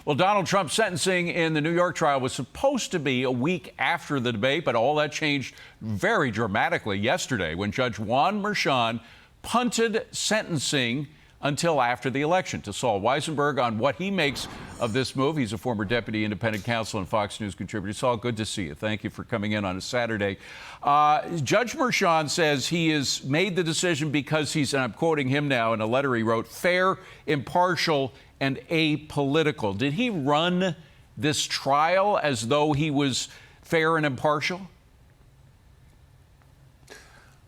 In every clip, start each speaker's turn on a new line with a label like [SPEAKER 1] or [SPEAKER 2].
[SPEAKER 1] Well, Donald Trump's sentencing in the New York trial was supposed to be a week after the debate, but all that changed very dramatically yesterday when Judge Juan Merchan punted sentencing until after the election. To Sol Wisenberg on what he makes of this move. He's a former deputy independent counsel and Fox News contributor. Sol, good to see you. Thank you for coming in on a Saturday. Judge Merchan says he has made the decision because he's, and I'm quoting him now in a letter he wrote, fair, impartial, and apolitical. Did he run this trial as though he was fair and impartial?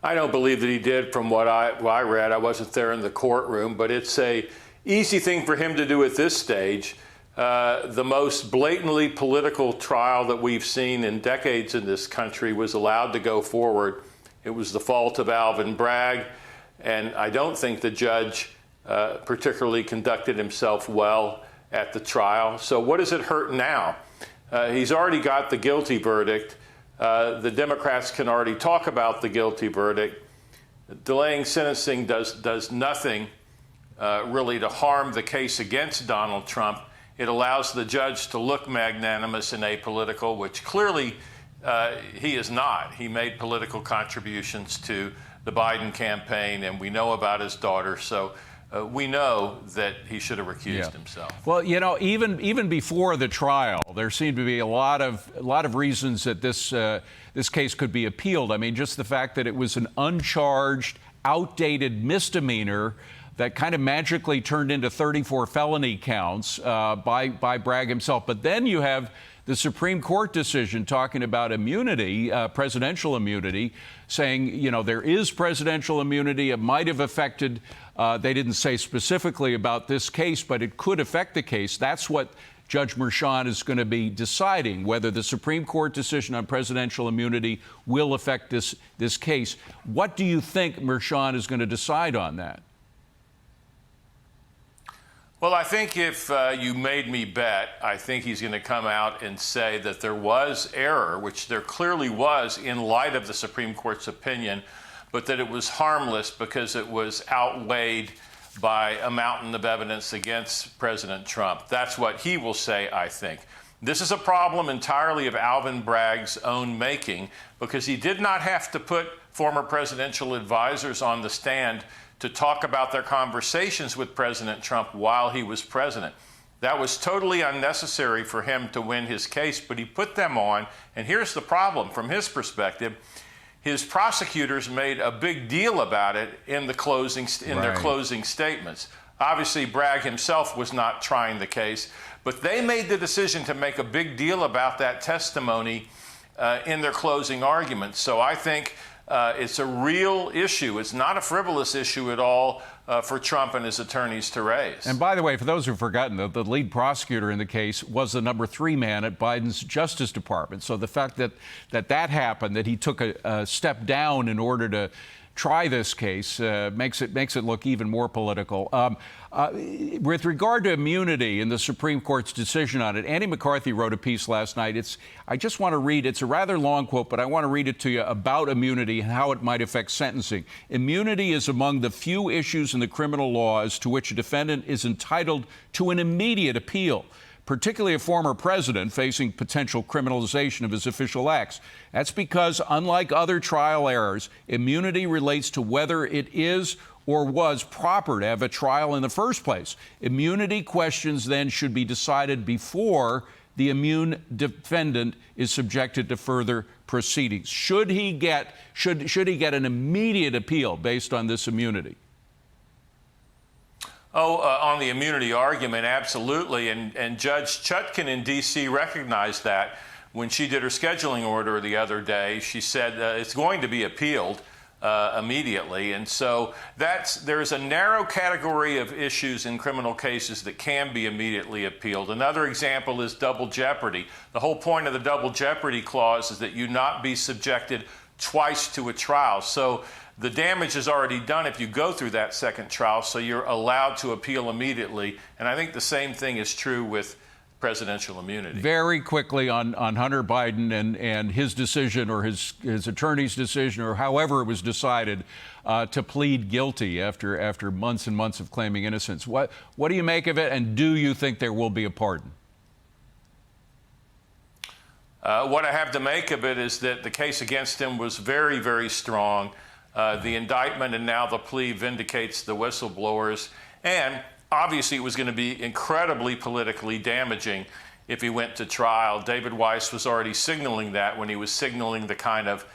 [SPEAKER 2] I don't believe that he did from what I read. I wasn't there in the courtroom, but it's a easy thing for him to do at this stage. The most blatantly political trial that we've seen in decades in this country was allowed to go forward. It was the fault of Alvin Bragg, and I don't think the judge particularly conducted himself well at the trial. So what does it hurt now? He's already got the guilty verdict. The Democrats can already talk about the guilty verdict. Delaying sentencing does nothing really to harm the case against Donald Trump. It allows the judge to look magnanimous and apolitical, which clearly he is not. He made political contributions to the Biden campaign, and we know about his daughter. So we know that he should have recused himself.
[SPEAKER 1] Well, you know, even before the trial, there seemed to be a lot of reasons that this case could be appealed. I mean, just the fact that it was an uncharged, outdated misdemeanor that kind of magically turned into 34 felony counts by Bragg himself. But then you have the Supreme Court decision talking about immunity, presidential immunity, saying, you know, there is presidential immunity. It might have affected, they didn't say specifically about this case, but it could affect the case. That's what Judge Merchan is going to be deciding, whether the Supreme Court decision on presidential immunity will affect this case. What do you think Merchan is going to decide on that?
[SPEAKER 2] Well, I think if you made me bet, I think he's going to come out and say that there was error, which there clearly was in light of the Supreme Court's opinion, but that it was harmless because it was outweighed by a mountain of evidence against President Trump. That's what he will say, I think. This is a problem entirely of Alvin Bragg's own making, because he did not have to put former presidential advisors on the stand to talk about their conversations with President Trump while he was president. That was totally unnecessary for him to win his case, but he put them on. And here's the problem from his perspective. His prosecutors made a big deal about it in their closing statements. Obviously, Bragg himself was not trying the case, but they made the decision to make a big deal about that testimony in their closing arguments. So I think it's a real issue. It's not a frivolous issue at all for Trump and his attorneys to raise.
[SPEAKER 1] And by the way, for those who've forgotten, the lead prosecutor in the case was the number 3 man at Biden's Justice Department. So the fact that happened, that he took a step down in order to try this case, makes it look even more political. With regard to immunity and the Supreme Court's decision on it, Andy McCarthy wrote a piece last night. I just want to read, it's a rather long quote, but I want to read it to you about immunity and how it might affect sentencing. Immunity is among the few issues in the criminal law as to which a defendant is entitled to an immediate appeal, particularly a former president facing potential criminalization of his official acts. That's because, unlike other trial errors, immunity relates to whether it is or was proper to have a trial in the first place. Immunity questions then should be decided before the immune defendant is subjected to further proceedings. Should he get an immediate appeal based on this immunity?
[SPEAKER 2] On the immunity argument, absolutely. And Judge Chutkan in D.C. recognized that when she did her scheduling order the other day. She said it's going to be appealed immediately. And so there's a narrow category of issues in criminal cases that can be immediately appealed. Another example is double jeopardy. The whole point of the double jeopardy clause is that you not be subjected twice to a trial. So the damage is already done if you go through that second trial, so you're allowed to appeal immediately. And I think the same thing is true with presidential immunity.
[SPEAKER 1] Very quickly on Hunter Biden and his decision, or his attorney's decision, or however it was decided to plead guilty after months and months of claiming innocence. What do you make of it, and do you think there will be a pardon?
[SPEAKER 2] What I have to make of it is that the case against him was very, very strong. The indictment and now the plea vindicates the whistleblowers. And obviously, it was going to be incredibly politically damaging if he went to trial. David Weiss was already signaling that when he was signaling the kind of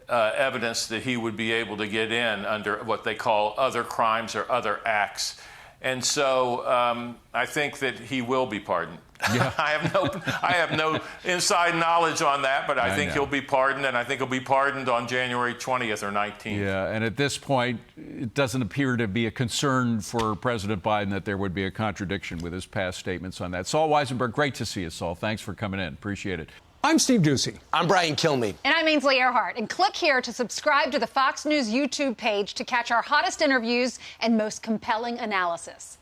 [SPEAKER 2] evidence that he would be able to get in under what they call other crimes or other acts. And so I think that he will be pardoned. Yeah. I have no inside knowledge on that, but I think he'll be pardoned, and I think he'll be pardoned on January 20th or 19th.
[SPEAKER 1] Yeah, and at this point, it doesn't appear to be a concern for President Biden that there would be a contradiction with his past statements on that. Sol Wisenberg, great to see you, Sol. Thanks for coming in. Appreciate it.
[SPEAKER 3] I'm Steve Doocy.
[SPEAKER 4] I'm Brian Kilmeade.
[SPEAKER 5] And I'm Ainsley Earhart. And click here to subscribe to the Fox News YouTube page to catch our hottest interviews and most compelling analysis.